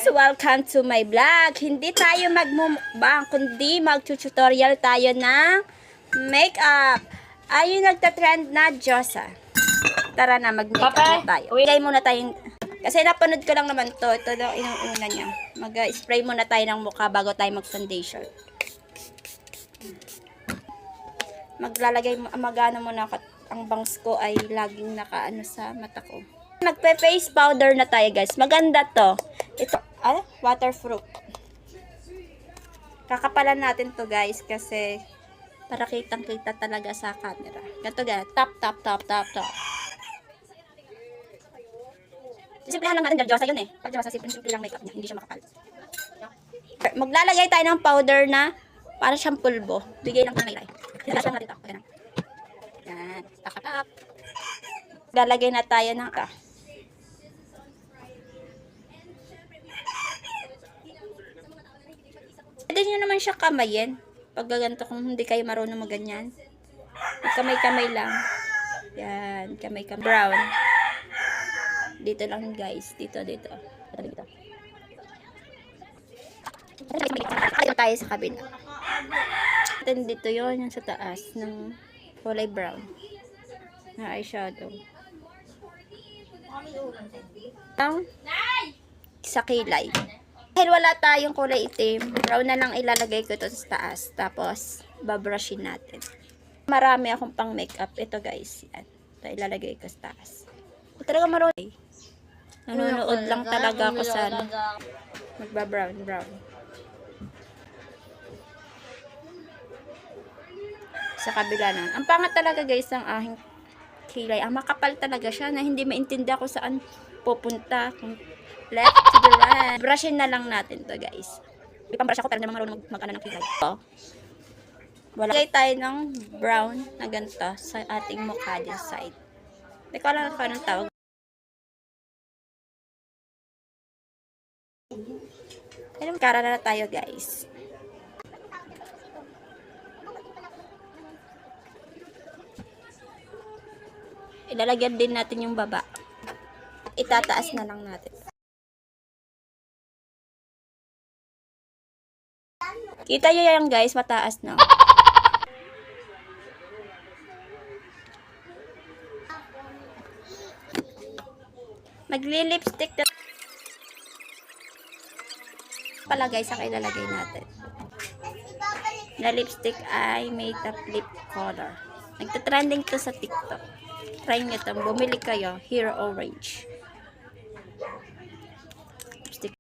Welcome to my vlog. Hindi tayo magmumukbang, kundi mag-tutorial tayo ng makeup. Ayun nagtatrend na Diyosa. Tara na, mag-makeup na tayo. Ilagay muna tayo. Kasi napanood ko lang naman to. Ito daw inuuna niya. Mag-spray muna tayo ng mukha bago tayo mag-foundation. Magano muna ako. Ang bangs ko ay laging nakaano sa mata ko. Nagpe-face powder na tayo, guys. Maganda to. Ito, waterproof. Kakapalan natin to, guys, kasi para kitang-kita talaga sa camera. Ganito, guys. Tap. Simplihan lang natin, Diyosa yun eh. Pag Diyosa, simple lang makeup niya. Hindi siya makapal. Maglalagay tayo ng powder na para siyang pulbo. Bigay lang kamay. Ilalas lang natin ito. Ayan. Yan. Tap. Lalagay na tayo ng Pwede nyo naman siya kamayin. Pag gaganto kung hindi kayo marunong maganyan. Kamay-kamay lang. Yan. Kamay-kamay. Brown. Dito lang guys. Dito. Dito. Ayaw tayo sa kabila. Then dito yun. Yung sa taas. Ng kulay brown. Na eyeshadow. Sa kilay. Dahil wala tayong kulay itim, brown na lang ilalagay ko ito sa taas. Tapos, babrushin natin. Marami akong pang makeup. Ito guys, yan. Ito ilalagay ko sa taas. Ito talaga marunong. Nanonood lang talaga ako sa magbabrown. Sa kabila na. Ang pangat talaga guys ng aking kilay. Ang makapal talaga siya na hindi maintindihan ko saan pupunta. Left to the right. Brushin na lang natin to guys. Ipambrush ako pero naman marunong mag-ano ng kilay. Wala. Lagay tayo ng brown na ganito sa ating mukha din side. Hindi ko alam kung anong tawag. Ayun, kara na tayo guys. Ilalagyan din natin yung baba. Itataas na lang natin. Kita nyo yan guys, mataas no? Magli-lipstick na pala guys ang ilalagay natin. Na lipstick ay makeup lip color. Nagtatrending to sa TikTok. Try nyo ito. Bumili kayo. Hero Orange.